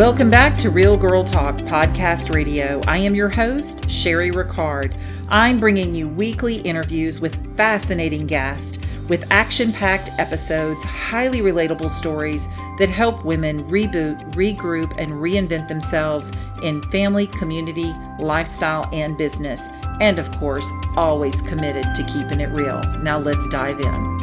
Welcome back to Real Girl Talk Podcast Radio. I am your host, Cherie I. I'm bringing you weekly interviews with fascinating guests, with action-packed episodes, highly relatable stories that help women reboot, regroup, and reinvent themselves in family, community, lifestyle, and business. And of course, always committed to keeping it real. Now let's dive in.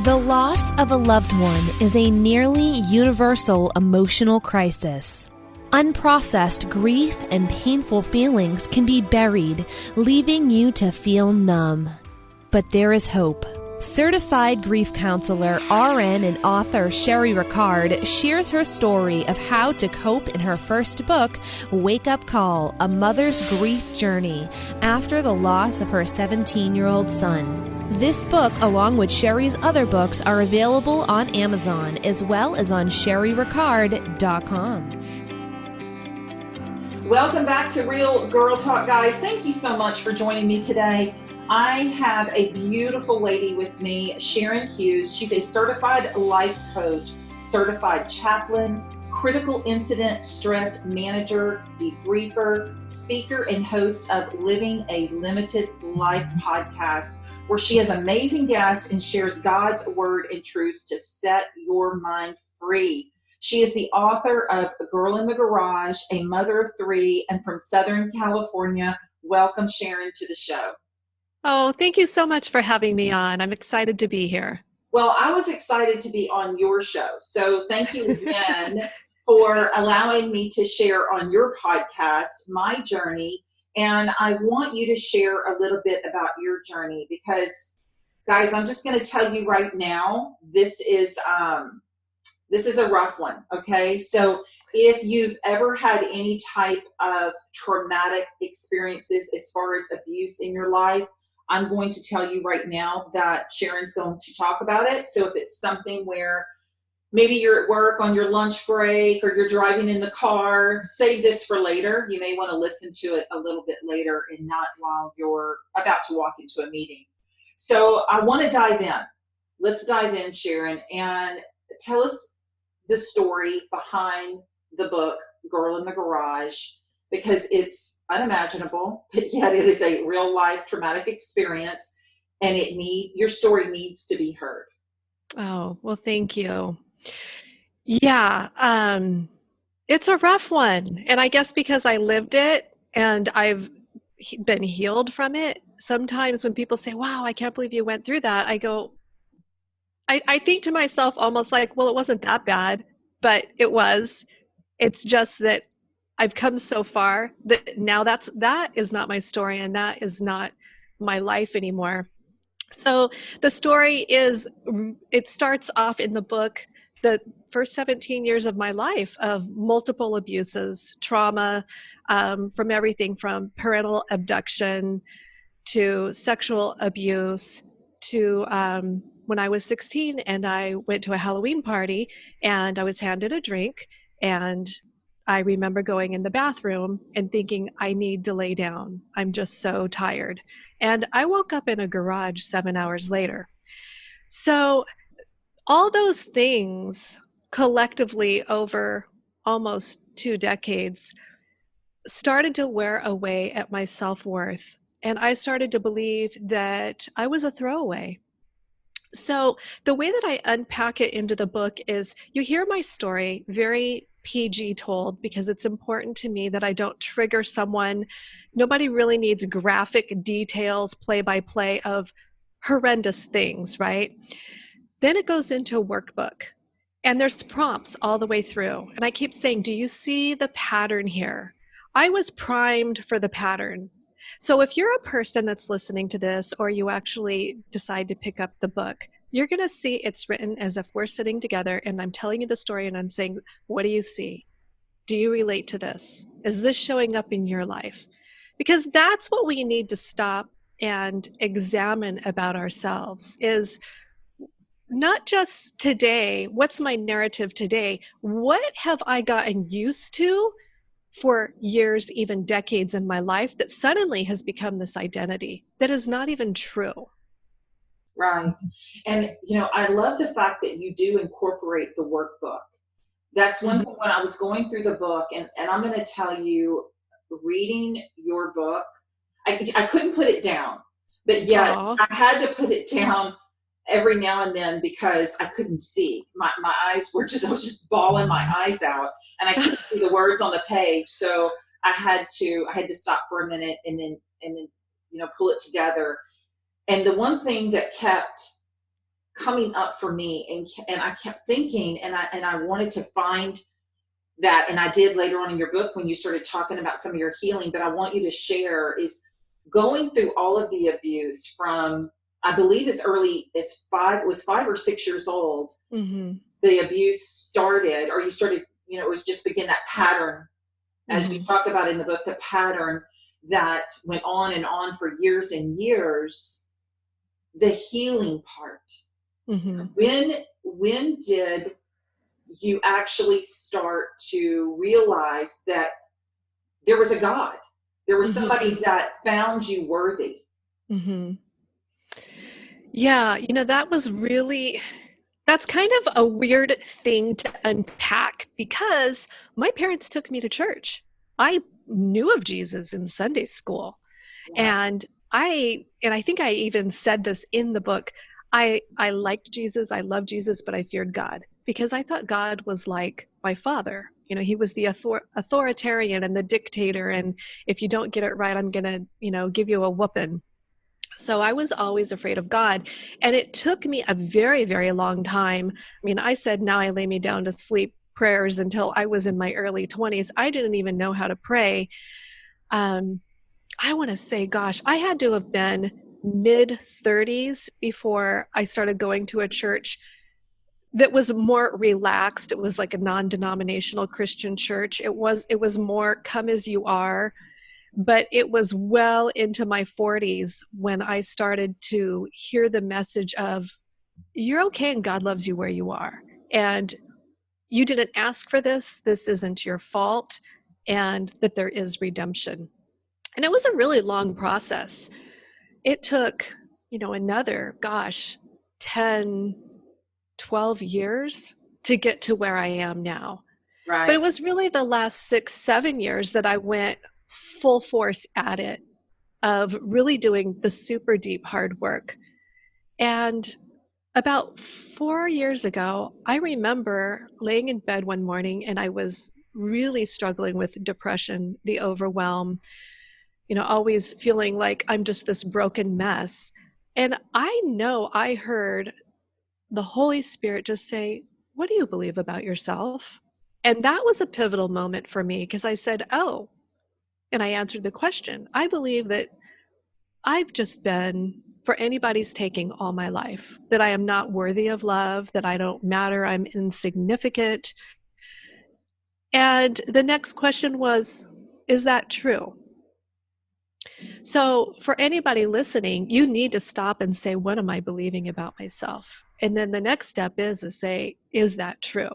The loss of a loved one is a nearly universal emotional crisis. Unprocessed grief and painful feelings can be buried, leaving you to feel numb. But there is hope. Certified grief counselor, RN, and author Cherie I shares her story of how to cope in her first book, Wake Up Call, A Mother's Grief Journey, after the loss of her 17-year-old son. This book, along with Cherie's other books, are available on Amazon as well as on CherieRicard.com. Welcome back to Real Girl Talk, guys. Thank you so much for joining me today. I have a beautiful lady with me, Sharon Hughes. She's a certified life coach, certified chaplain, critical incident stress manager, debriefer, speaker, and host of Living a Limited Life podcast, where she has amazing guests and shares God's word and truths to set your mind free. She is the author of A Girl in the Garage, a mother of three, and from Southern California. Welcome, Sharon, to the show. Oh, thank you so much for having me on. I'm excited to be here. Well, I was excited to be on your show. So thank you again for allowing me to share on your podcast my journey. And I want you to share a little bit about your journey because, guys, I'm just going to tell you right now, this is a rough one, okay? So if you've ever had any type of traumatic experiences as far as abuse in your life, I'm going to tell you right now that Sharon's going to talk about it. So if it's something where maybe you're at work on your lunch break or you're driving in the car, save this for later. You may want to listen to it a little bit later and not while you're about to walk into a meeting. So I want to dive in. Let's dive in, Sharon, and tell us the story behind the book, Girl in the Garage, because it's unimaginable, but yet it is a real life traumatic experience, and your story needs to be heard. Oh, well, thank you. Yeah, it's a rough one. And I guess because I lived it and I've been healed from it, sometimes when people say, wow, I can't believe you went through that, I think to myself almost like, well, it wasn't that bad, but it was. It's just that I've come so far that now that is not my story and that is not my life anymore. So the story it starts off in the book, the first 17 years of my life of multiple abuses, trauma, from everything from parental abduction to sexual abuse to when I was 16 and I went to a Halloween party and I was handed a drink, and I remember going in the bathroom and thinking, I need to lay down. I'm just so tired. And I woke up in a garage 7 hours later. So all those things collectively over almost 2 decades started to wear away at my self-worth. And I started to believe that I was a throwaway. So the way that I unpack it into the book is you hear my story very PG told because it's important to me that I don't trigger someone. Nobody really needs graphic details, play-by-play of horrendous things, right? Then it goes into a workbook and there's prompts all the way through. And I keep saying, do you see the pattern here? I was primed for the pattern. So if you're a person that's listening to this, or you actually decide to pick up the book, you're going to see it's written as if we're sitting together and I'm telling you the story and I'm saying, what do you see? Do you relate to this? Is this showing up in your life? Because that's what we need to stop and examine about ourselves, is not just today, what's my narrative today? What have I gotten used to for years, even decades in my life, that suddenly has become this identity that is not even true? Right. And, I love the fact that you do incorporate the workbook. That's one Mhm. thing when I was going through the book, and I'm going to tell you, reading your book, I couldn't put it down, but yet Aw. I had to put it down every now and then because I couldn't see. My eyes were just, I was just bawling my eyes out and I couldn't see the words on the page. So I had to stop for a minute and then, pull it together. And the one thing that kept coming up for me, and I kept thinking, and I wanted to find that, and I did later on in your book when you started talking about some of your healing, but I want you to share is going through all of the abuse from, I believe, as early as 5 or 6 years old. Hmm. The abuse started, or you started, it was just begin that pattern, as you Hmm. talk about in the book, the pattern that went on and on for years and years. The healing part. Hmm. When did you actually start to realize that there was a God? There was Hmm. somebody that found you worthy. Hmm. Yeah, that's kind of a weird thing to unpack because my parents took me to church. I knew of Jesus in Sunday school. Wow. And I think I even said this in the book. I liked Jesus, I loved Jesus, but I feared God because I thought God was like my father. He was the authoritarian and the dictator, and if you don't get it right, I'm gonna, give you a whooping. So I was always afraid of God. And it took me a very, very long time. I mean, I said, now I lay me down to sleep prayers until I was in my early 20s. I didn't even know how to pray. Um, I want to say, gosh, I had to have been mid 30s before I started going to a church that was more relaxed. It was like a non-denominational Christian church. It was more come as you are, but it was well into my 40s when I started to hear the message of you're okay and God loves you where you are. And you didn't ask for this. This isn't your fault. And that there is redemption. And it was a really long process. It took, another, gosh, 10, 12 years to get to where I am now. But it Right. was really the last 6, 7 years that I went full force at it, of really doing the super deep hard work. And about 4 years ago, I remember laying in bed one morning and I was really struggling with depression, the overwhelm, always feeling like I'm just this broken mess. And I know I heard the Holy Spirit just say, "What do you believe about yourself?" And that was a pivotal moment for me because I said, "Oh," and I answered the question. I believe that I've just been, for anybody's taking, all my life, that I am not worthy of love, that I don't matter, I'm insignificant. And the next question was, is that true? So, for anybody listening, you need to stop and say, what am I believing about myself? And then the next step is to say, is that true?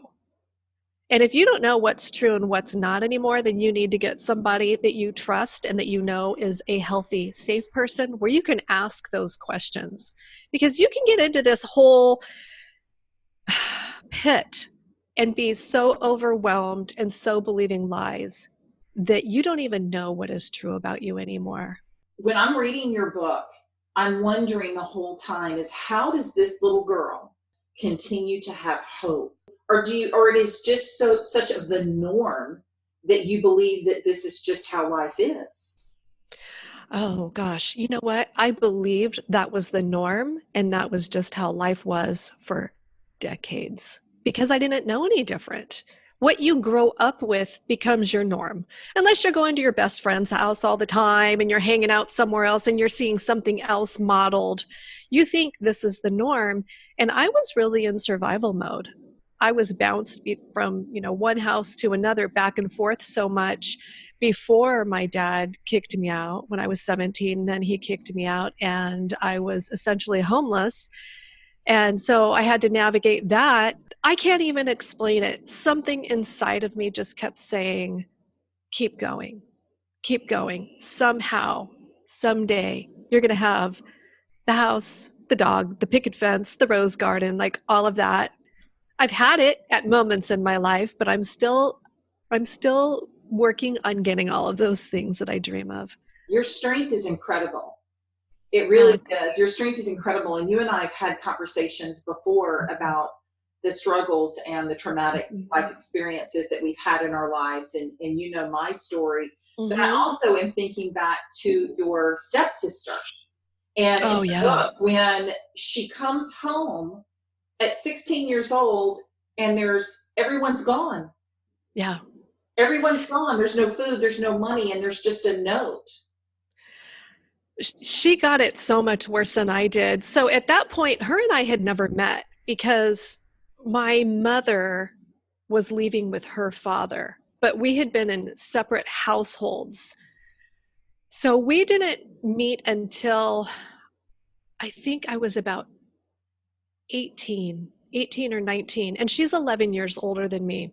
And if you don't know what's true and what's not anymore, then you need to get somebody that you trust and that you know is a healthy, safe person where you can ask those questions. Because you can get into this whole pit and be so overwhelmed and so believing lies that you don't even know what is true about you anymore. When I'm reading your book, I'm wondering the whole time is how does this little girl continue to have hope? Or it is just such of the norm that you believe that this is just how life is? Oh gosh, you know what? I believed that was the norm and that was just how life was for decades because I didn't know any different. What you grow up with becomes your norm. Unless you're going to your best friend's house all the time and you're hanging out somewhere else and you're seeing something else modeled, you think this is the norm. And I was really in survival mode. I was bounced from, one house to another back and forth so much before my dad kicked me out when I was 17. Then he kicked me out and I was essentially homeless. And so I had to navigate that. I can't even explain it. Something inside of me just kept saying, keep going, keep going. Somehow, someday, you're going to have the house, the dog, the picket fence, the rose garden, like all of that. I've had it at moments in my life, but I'm still working on getting all of those things that I dream of. Your strength is incredible. It really Oh, is. Your strength is incredible. And you and I have had conversations before about the struggles and the traumatic life mhm. experiences that we've had in our lives. And you know my story. But I Mhm. also am thinking back to your stepsister. And in Oh, the yeah. book, when she comes home at 16 years old and everyone's gone. Yeah. Everyone's gone. There's no food, there's no money, and there's just a note. She got it so much worse than I did. So at that point, her and I had never met because my mother was leaving with her father, but we had been in separate households. So we didn't meet until I think I was about 18 or 19, and she's 11 years older than me.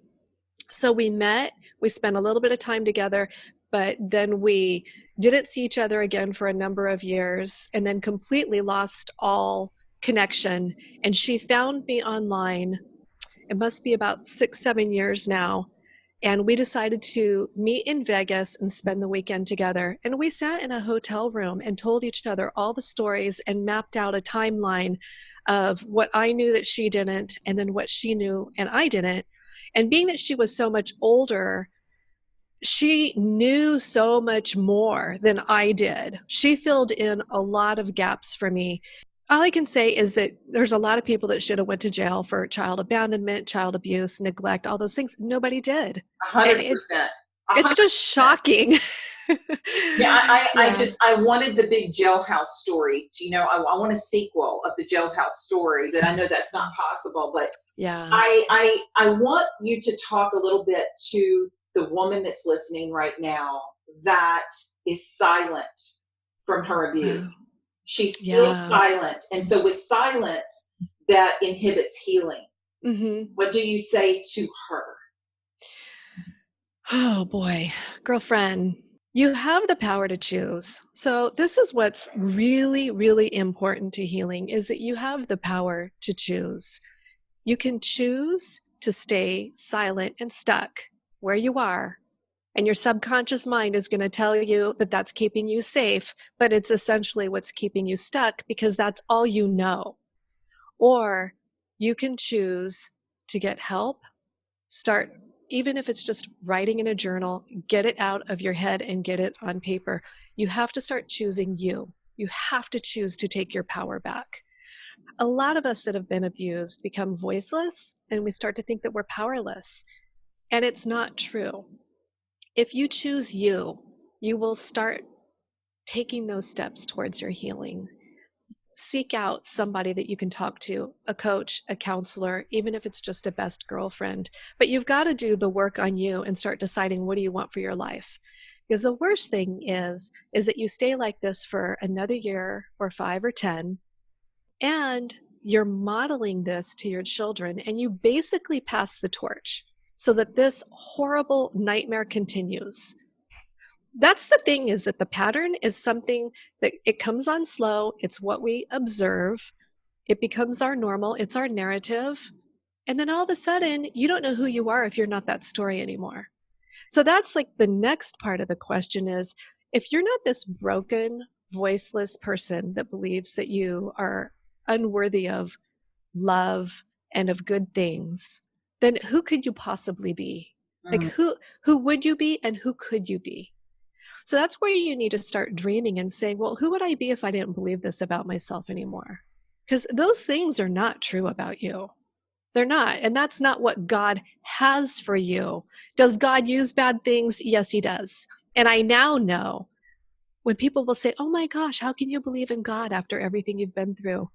So we met, we spent a little bit of time together, but then we didn't see each other again for a number of years and then completely lost all connection. And she found me online. It must be about 6, 7 years now. And we decided to meet in Vegas and spend the weekend together. And we sat in a hotel room and told each other all the stories and mapped out a timeline of what I knew that she didn't, and then what she knew and I didn't. And being that she was so much older, she knew so much more than I did. She filled in a lot of gaps for me. All I can say is that there's a lot of people that should have went to jail for child abandonment, child abuse, neglect, all those things. Nobody did. A And hundred it's percent. A it's hundred just percent. shocking. Yeah, Yeah. I wanted the big jailhouse story. I want a sequel of the jailhouse story, but I know that's not possible. But Yeah. I want you to talk a little bit to the woman that's listening right now that is silent from her Yeah. abuse. She's still Yeah. silent. And so with silence, that inhibits healing. Mhm. What do you say to her? Oh boy, girlfriend, you have the power to choose. So this is what's really, really important to healing is that you have the power to choose. You can choose to stay silent and stuck where you are. And your subconscious mind is going to tell you that that's keeping you safe, but it's essentially what's keeping you stuck because that's all you know. Or you can choose to get help. Start, even if it's just writing in a journal, get it out of your head and get it on paper. You have to start choosing you. You have to choose to take your power back. A lot of us that have been abused become voiceless and we start to think that we're powerless. And it's not true. If you choose you, you will start taking those steps towards your healing. Seek out somebody that you can talk to, a coach, a counselor, even if it's just a best girlfriend. But you've got to do the work on you and start deciding what do you want for your life. Because the worst thing is that you stay like this for another year or 5 or 10, and you're modeling this to your children, and you basically pass the torch so that this horrible nightmare continues. That's the thing, is that the pattern is something that it comes on slow. It's what we observe. It becomes our normal. It's our narrative. And then all of a sudden, you don't know who you are if you're not that story anymore. So that's like the next part of the question is, if you're not this broken, voiceless person that believes that you are unworthy of love and of good things, then who could you possibly be? Like Mm, who would you be and who could you be? So that's where you need to start dreaming and saying, well, who would I be if I didn't believe this about myself anymore? Because those things are not true about you. They're not. And that's not what God has for you. Does God use bad things? Yes, he does. And I now know when people will say, oh my gosh, how can you believe in God after everything you've been through?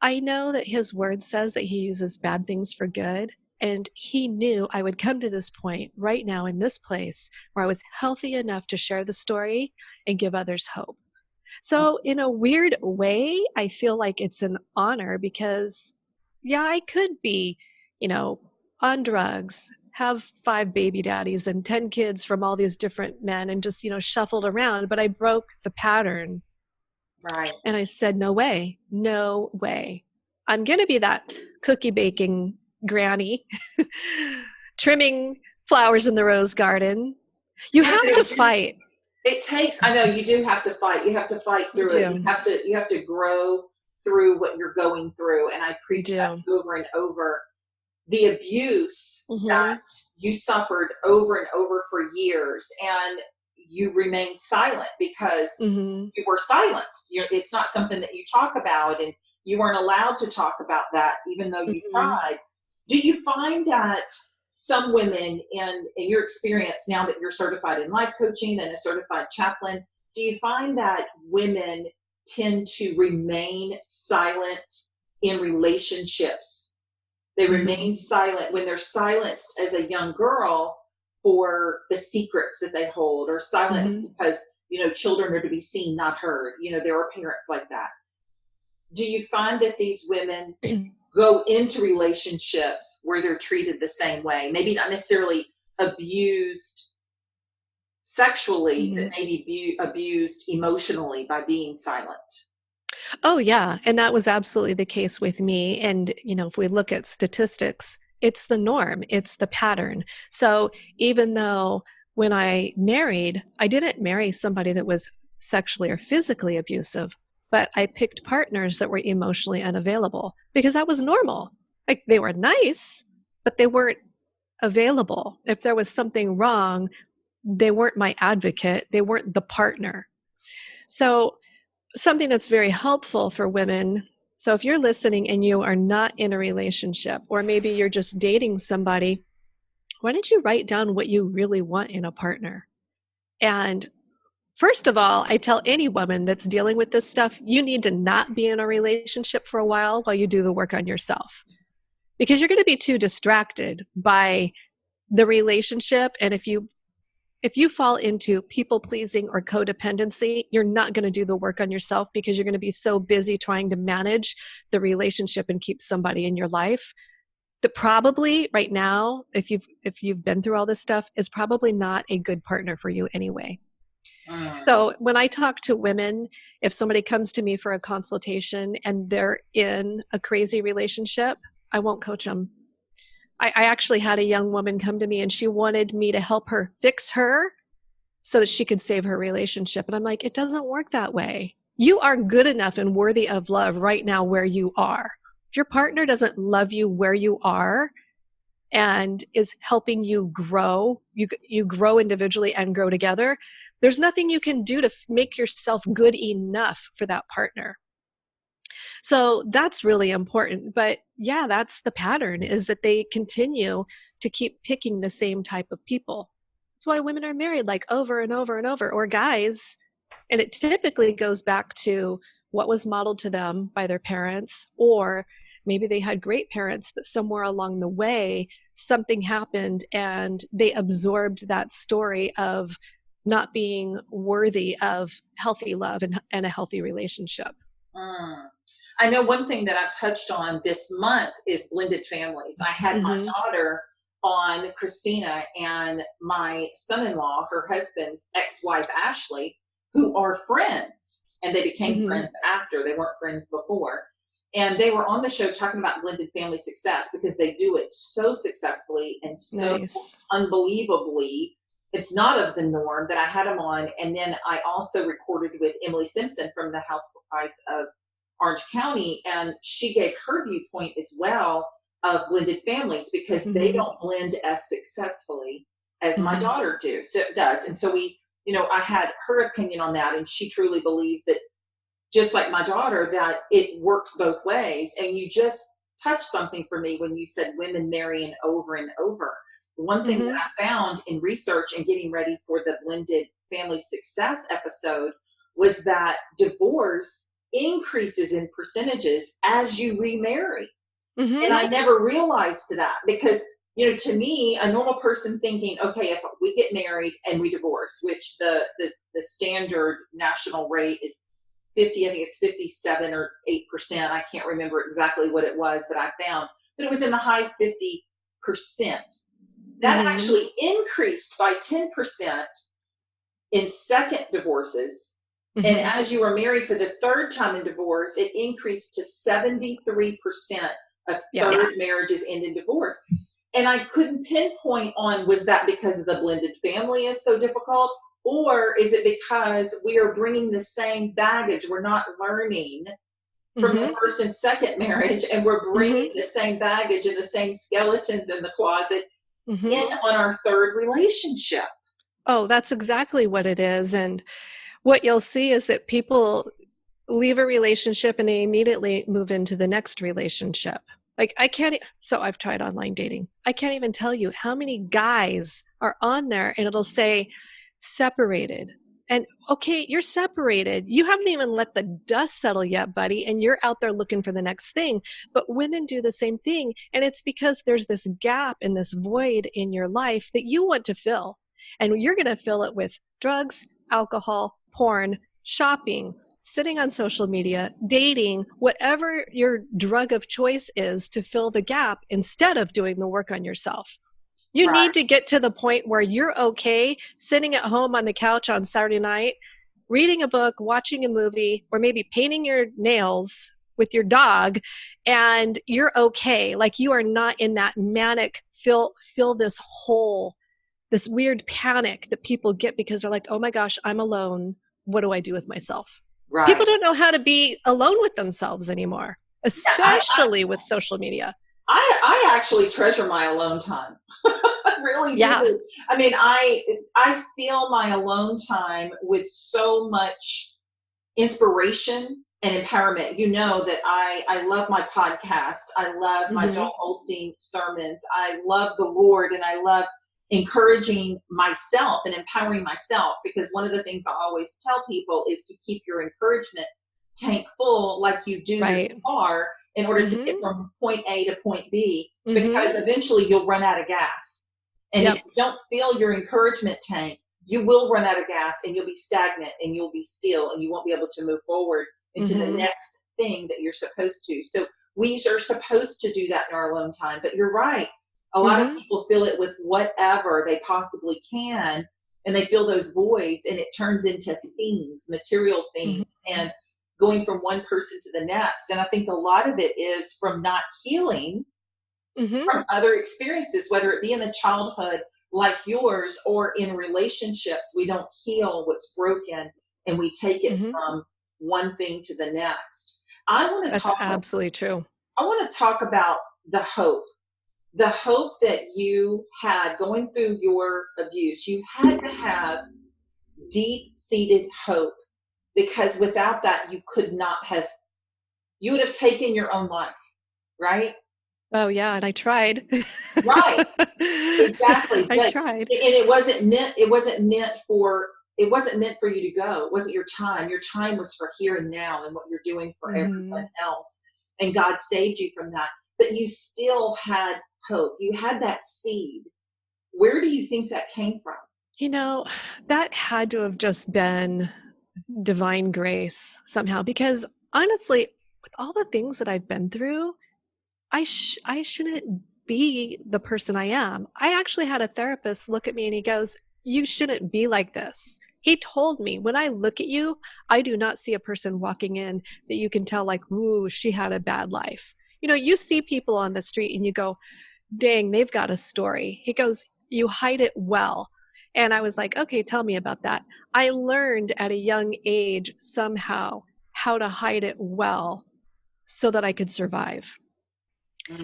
I know that his word says that he uses bad things for good. And he knew I would come to this point right now in this place where I was healthy enough to share the story and give others hope. So, in a weird way, I feel like it's an honor because, yeah, I could be, you know, on drugs, have 5 baby daddies and 10 kids from all these different men and just, shuffled around, but I broke the pattern Right. And I said, no way, no way. I'm going to be that cookie baking granny, trimming flowers in the rose garden. You Yeah, have but to fight. it takes, I know you do have to fight. You have to fight You through it. do. You have to grow through what you're going through. And I You preach that do. over and over. The abuse Mm-hmm. that you suffered over and over for years, and you remained silent because Mm-hmm. you were silenced. It's not something that you talk about, and you weren't allowed to talk about that, even though you Mm-hmm. tried. Do you find that some women, in your experience now that you're certified in life coaching and a certified chaplain, do you find that women tend to remain silent in relationships? They remain silent when they're silenced as a young girl for the secrets that they hold, or silenced Mm-hmm. because, children are to be seen, not heard. There are parents like that. Do you find that these women go into relationships where they're treated the same way? Maybe not necessarily abused sexually, but Mm-hmm. maybe abused emotionally by being silent. Oh, yeah. And that was absolutely the case with me. And, if we look at statistics, it's the norm, it's the pattern. So even though when I married, I didn't marry somebody that was sexually or physically abusive, but I picked partners that were emotionally unavailable because that was normal. Like they were nice, but they weren't available. If there was something wrong, they weren't my advocate, they weren't the partner. So something that's very helpful for women. So if you're listening and you are not in a relationship, or maybe you're just dating somebody, why don't you write down what you really want in a partner? And first of all, I tell any woman that's dealing with this stuff, you need to not be in a relationship for a while you do the work on yourself, because you're going to be too distracted by the relationship. And if you fall into people pleasing or codependency, you're not going to do the work on yourself because you're going to be so busy trying to manage the relationship and keep somebody in your life that probably right now, if you've been through all this stuff, is probably not a good partner for you anyway. So when I talk to women, if somebody comes to me for a consultation and they're in a crazy relationship, I won't coach them. I actually had a young woman come to me and she wanted me to help her fix her so that she could save her relationship. And I'm like, it doesn't work that way. You are good enough and worthy of love right now where you are. If your partner doesn't love you where you are and is helping you grow, you grow individually and grow together, there's nothing you can do to make yourself good enough for that partner. So that's really important. But yeah, that's the pattern, is that they continue to keep picking the same type of people. That's why women are married like over and over and over, or guys. And it typically goes back to what was modeled to them by their parents, or maybe they had great parents, but somewhere along the way, something happened and they absorbed that story of not being worthy of healthy love and a healthy relationship. Mm. I know one thing that I've touched on this month is blended families. I had my Mm-hmm. daughter on, Christina, and my son-in-law, her husband's ex-wife, Ashley, who are friends. And they became Mm-hmm. friends after. They weren't friends before. And they were on the show talking about blended family success because they do it so successfully and so Nice. unbelievably. It's not of the norm that I had them on. And then I also recorded with Emily Simpson from the House Price of Orange County, and she gave her viewpoint as well of blended families because they Mm-hmm. don't blend as successfully as my Mm-hmm. daughter does. And so I had her opinion on that, and she truly believes that, just like my daughter, that it works both ways. And you just touched something for me when you said women marrying over and over. One thing that Mm-hmm. I found in research and getting ready for the blended family success episode was that divorce increases in percentages as you remarry. And Mm-hmm. I never realized that because, to me, a normal person thinking, okay, if we get married and we divorce, which the standard national rate is 50, I think it's 57 or 8%. I can't remember exactly what it was that I found, but it was in the high 50%. That Mm-hmm. actually increased by 10% in second divorces And Mm-hmm. as you were married for the third time in divorce, it increased to 73% of Yeah. third marriages end in divorce. And I couldn't pinpoint on, was that because the blended family is so difficult? Or is it because we are bringing the same baggage? We're not learning from the Mm-hmm. first and second marriage, and we're Mm-hmm. bringing the same baggage and the same skeletons in the closet Mm-hmm. in on our third relationship. Oh, that's exactly what it is. And what you'll see is that people leave a relationship and they immediately move into the next relationship. Like so I've tried online dating. I can't even tell you how many guys are on there and it'll say separated. And okay, you're separated. You haven't even let the dust settle yet, buddy, and you're out there looking for the next thing. But women do the same thing. And it's because there's this gap and this void in your life that you want to fill. And you're going to fill it with drugs, alcohol, porn, shopping, sitting on social media, dating, whatever your drug of choice is to fill the gap instead of doing the work on yourself. You Right. need to get to the point where you're okay sitting at home on the couch on Saturday night, reading a book, watching a movie, or maybe painting your nails with your dog, and you're okay. Like you are not in that manic, fill this hole, this weird panic that people get because they're like, oh my gosh, I'm alone. What do I do with myself? Right. People don't know how to be alone with themselves anymore, especially with social media. I actually treasure my alone time. I really Yeah. do. I mean, I fill my alone time with so much inspiration and empowerment. You know that I love my podcast. I love my Joel Osteen sermons. I love the Lord, and I love encouraging myself and empowering myself, because one of the things I always tell people is to keep your encouragement tank full like you do Right. your car in order to get from point A to point B, because eventually you'll run out of gas. And if you don't fill your encouragement tank, you will run out of gas and you'll be stagnant and you'll be still and you won't be able to move forward into the next thing that you're supposed to. So we are supposed to do that in our alone time. But you're right. A lot of people fill it with whatever they possibly can, and they fill those voids, and it turns into things, material things, and going from one person to the next. And I think a lot of it is from not healing from other experiences, whether it be in a childhood like yours or in relationships. We don't heal what's broken, and we take it from one thing to the next. That's absolutely true. I want to talk about the hope that you had going through your abuse. You had to have deep-seated hope, because without that, you would have taken your own life, right? Oh yeah, and I tried. Right. Exactly. I tried. And it wasn't meant for you to go. It wasn't your time. Your time was for here and now and what you're doing for everyone else. And God saved you from that. But you still had hope. You had that seed. Where do you think that came from? You know, that had to have just been divine grace somehow, because honestly, with all the things that I've been through, I shouldn't be the person I am. I actually had a therapist look at me and he goes, you shouldn't be like this. He told me, when I look at you, I do not see a person walking in that you can tell like, ooh, she had a bad life. You know, you see people on the street and you go, dang, they've got a story. He goes, you hide it well. And I was like, okay, tell me about that. I learned at a young age somehow how to hide it well so that I could survive.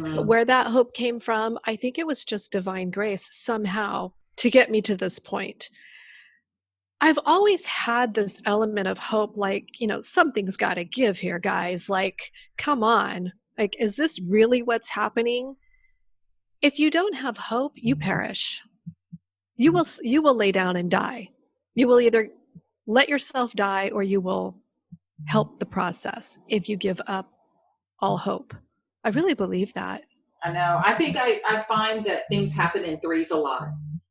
But where that hope came from, I think it was just divine grace somehow to get me to this point. I've always had this element of hope, like, you know, something's got to give here, guys. Like, come on. Like, is this really what's happening? If you don't have hope, you perish. You will lay down and die. You will either let yourself die or you will help the process if you give up all hope. I really believe that. I know. I think I find that things happen in threes a lot.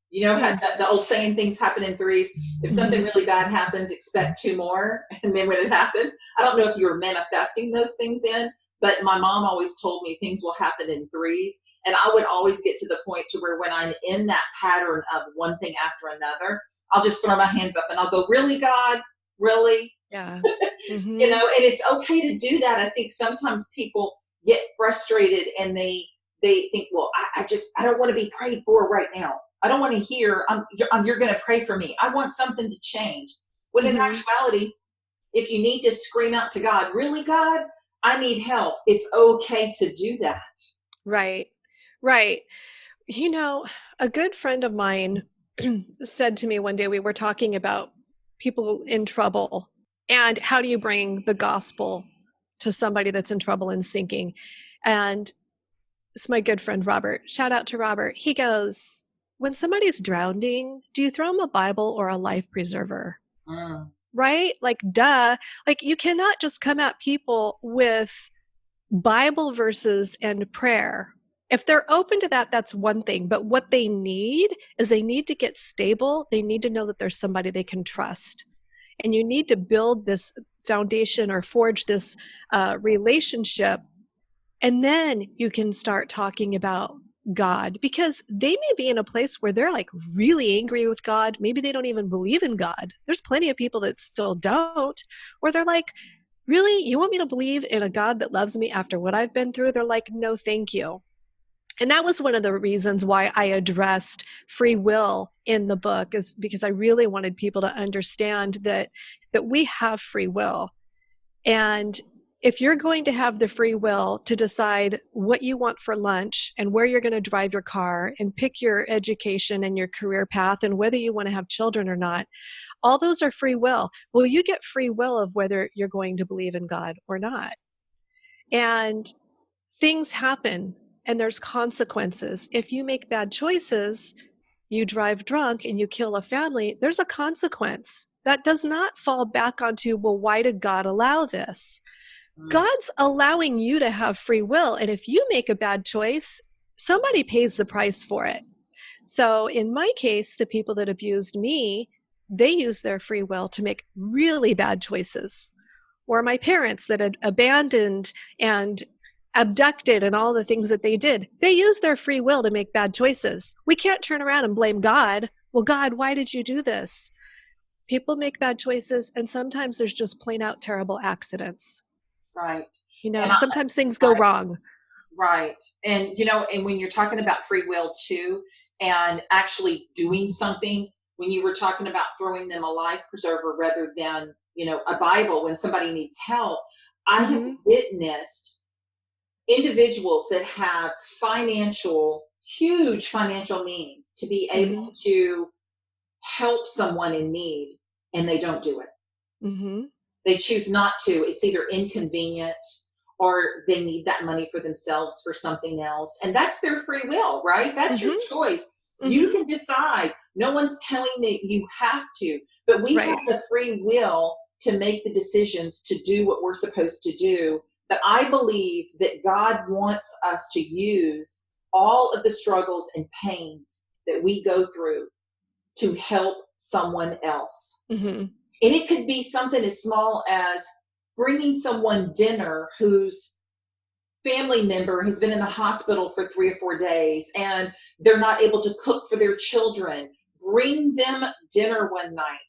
You know, the old saying, things happen in threes. If something really bad happens, expect two more. And then when it happens, I don't know if you were manifesting those things in, but my mom always told me things will happen in threes. And I would always get to the point to where when I'm in that pattern of one thing after another, I'll just throw my hands up and I'll go, really, God? Yeah. Mm-hmm. And it's okay to do that. I think sometimes people get frustrated and they think, well, I don't want to be prayed for right now. I don't want to hear, you're going to pray for me. I want something to change. When in actuality, if you need to scream out to God, really, God, I need help, it's okay to do that. Right. A good friend of mine said to me one day, we were talking about people in trouble and how do you bring the gospel to somebody that's in trouble and sinking. And it's my good friend Robert. Shout out to Robert. He goes, when somebody's drowning, do you throw them a Bible or a life preserver? Right? Like, duh. Like, you cannot just come at people with Bible verses and prayer. If they're open to that, that's one thing. But what they need is they need to get stable. They need to know that there's somebody they can trust. And you need to build this foundation or forge this relationship. And then you can start talking about God, because they may be in a place where they're like really angry with God. Maybe they don't even believe in God. There's plenty of people that still don't, or they're like, really? You want me to believe in a God that loves me after what I've been through? They're like, no, thank you. And that was one of the reasons why I addressed free will in the book, is because I really wanted people to understand that we have free will. And if you're going to have the free will to decide what you want for lunch and where you're going to drive your car and pick your education and your career path and whether you want to have children or not, all those are free will. Well, you get free will of whether you're going to believe in God or not. And things happen and there's consequences. If you make bad choices, you drive drunk and you kill a family, there's a consequence. That does not fall back onto, well, why did God allow this? God's allowing you to have free will. And if you make a bad choice, somebody pays the price for it. So in my case, the people that abused me, they used their free will to make really bad choices. Or my parents that had abandoned and abducted and all the things that they did, they used their free will to make bad choices. We can't turn around and blame God. Well, God, why did you do this? People make bad choices, and sometimes there's just plain out terrible accidents. Right. Sometimes things go wrong. Right. And, and when you're talking about free will too, and actually doing something, when you were talking about throwing them a life preserver rather than, a Bible when somebody needs help, I have witnessed individuals that have huge financial means to be able to help someone in need, and they don't do it. They choose not to. It's either inconvenient or they need that money for themselves for something else. And that's their free will, right? That's your choice. You can decide. No one's telling that you have to, but we have the free will to make the decisions to do what we're supposed to do. But I believe that God wants us to use all of the struggles and pains that we go through to help someone else. And it could be something as small as bringing someone dinner whose family member has been in the hospital for 3 or 4 days and they're not able to cook for their children. Bring them dinner one night.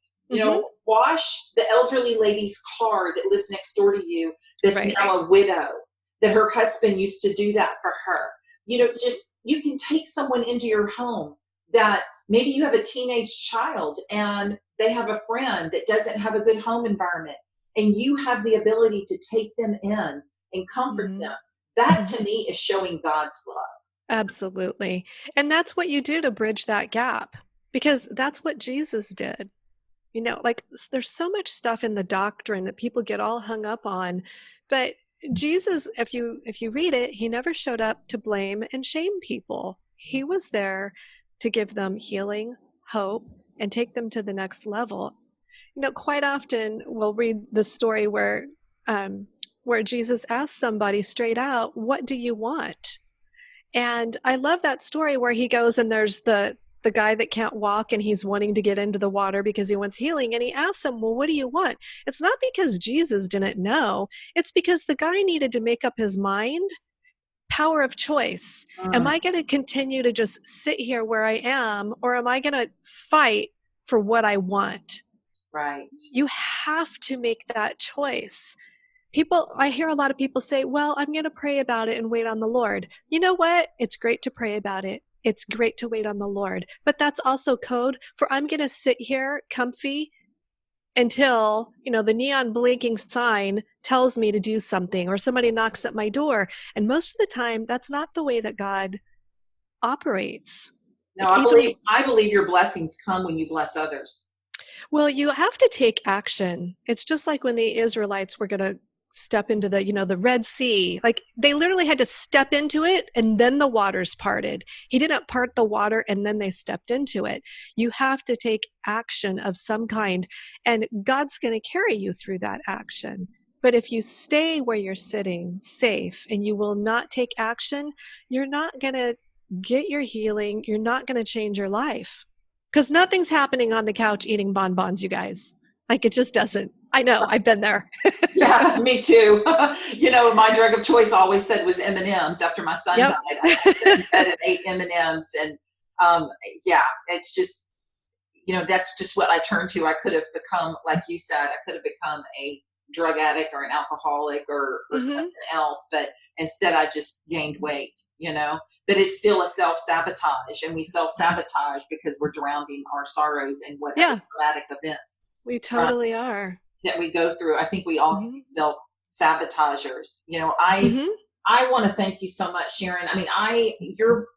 Wash the elderly lady's car that lives next door to you that's now a widow, that her husband used to do that for her. You can take someone into your home that maybe you have a teenage child and they have a friend that doesn't have a good home environment, and you have the ability to take them in and comfort them. That to me is showing God's love. Absolutely. And that's what you do to bridge that gap, because that's what Jesus did. There's so much stuff in the doctrine that people get all hung up on, but Jesus, if you read it, he never showed up to blame and shame people. He was there to give them healing, hope, and take them to the next level. Quite often we'll read the story where Jesus asks somebody straight out, what do you want? And I love that story where he goes and there's the guy that can't walk and he's wanting to get into the water because he wants healing. And he asks him, well, what do you want? It's not because Jesus didn't know. It's because the guy needed to make up his mind. Power of choice. Am I going to continue to just sit here where I am, or am I going to fight for what I want? Right. You have to make that choice. I hear a lot of people say, well, I'm going to pray about it and wait on the Lord. You know what? It's great to pray about it. It's great to wait on the Lord. But that's also code for I'm going to sit here comfy until, the neon blinking sign tells me to do something or somebody knocks at my door. And most of the time, that's not the way that God operates. No, Like even I believe your blessings come when you bless others. Well, you have to take action. It's just like when the Israelites were going to step into the Red Sea. Like they literally had to step into it and then the waters parted. He didn't part the water and then they stepped into it. You have to take action of some kind, and God's going to carry you through that action. But if you stay where you're sitting safe and you will not take action, you're not going to get your healing. You're not going to change your life. Because nothing's happening on the couch eating bonbons, you guys. Like it just doesn't. I know, I've been there. Yeah, me too. My drug of choice always said was M&Ms. After my son Yep. died, I sat in bed and ate M&Ms, and it's just, that's just what I turned to. I could have become, like you said, I could have become a drug addict or an alcoholic or something else, but instead I just gained weight, but it's still a self-sabotage, and we self-sabotage because we're drowning our sorrows in whatever traumatic events we totally are that we go through. I think we all can be self-sabotagers. I want to thank you so much, Sharon. I mean, your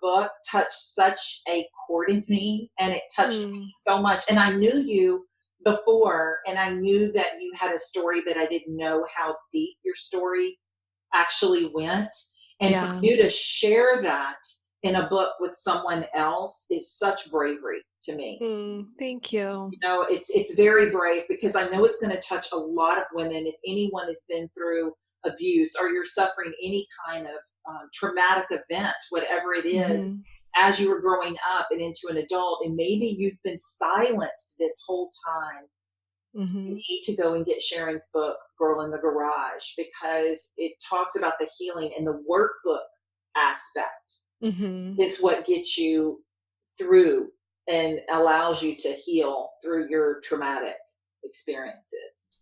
book touched such a chord in me, and it touched me so much. And I knew you before, and I knew that you had a story, but I didn't know how deep your story actually went. And for you to share that in a book with someone else is such bravery to me. Thank you. It's very brave, because I know it's going to touch a lot of women. If anyone has been through abuse, or you're suffering any kind of traumatic event, whatever it is, as you were growing up and into an adult, and maybe you've been silenced this whole time, you need to go and get Sharon's book, Girl in the Garage, because it talks about the healing, and the workbook aspect is what gets you through and allows you to heal through your traumatic experiences.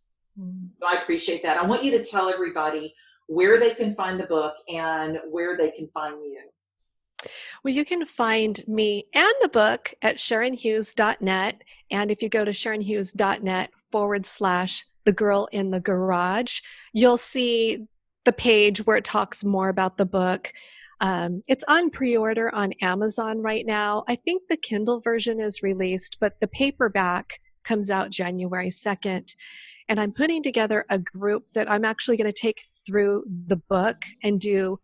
So I appreciate that. I want you to tell everybody where they can find the book and where they can find you. Well, you can find me and the book at SharonHughes.net. And if you go to SharonHughes.net/The Girl in the Garage, you'll see the page where it talks more about the book. It's on pre-order on Amazon right now. I think the Kindle version is released, but the paperback comes out January 2nd. And I'm putting together a group that I'm actually going to take through the book and do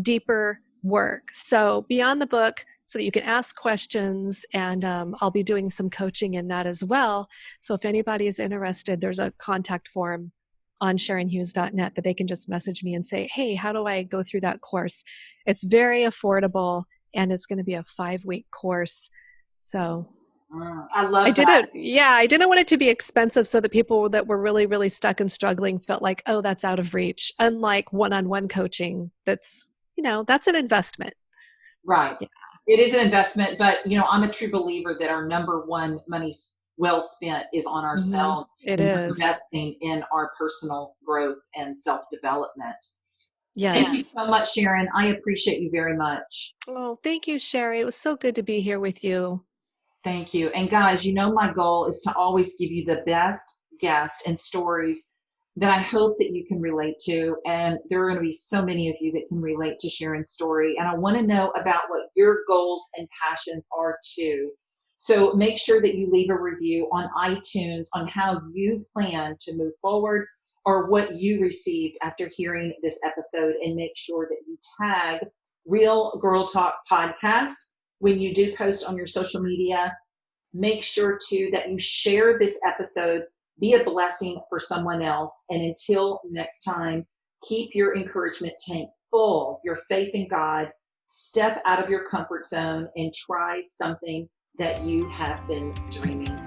deeper work. So beyond the book, so that you can ask questions, and I'll be doing some coaching in that as well. So if anybody is interested, there's a contact form on SharonHughes.net that they can just message me and say, hey, how do I go through that course? It's very affordable, and it's going to be a 5-week course. So I love that. I didn't want it to be expensive, so that people that were really, really stuck and struggling felt like, oh, that's out of reach. Unlike one-on-one coaching, that's an investment. Right. Yeah. It is an investment, but I'm a true believer that our number one money well spent is on ourselves. It is investing in our personal growth and self-development. Yes. Thank you so much, Sharon. I appreciate you very much. Oh, thank you, Cherie. It was so good to be here with you. Thank you. And guys, my goal is to always give you the best guests and stories that I hope that you can relate to. And there are going to be so many of you that can relate to Sharon's story. And I want to know about what your goals and passions are too. So make sure that you leave a review on iTunes on how you plan to move forward, or what you received after hearing this episode. And make sure that you tag Real Girl Talk Podcast when you do post on your social media. Make sure too that you share this episode. Be a blessing for someone else. And until next time, keep your encouragement tank full, your faith in God. Step out of your comfort zone and try something that you have been dreaming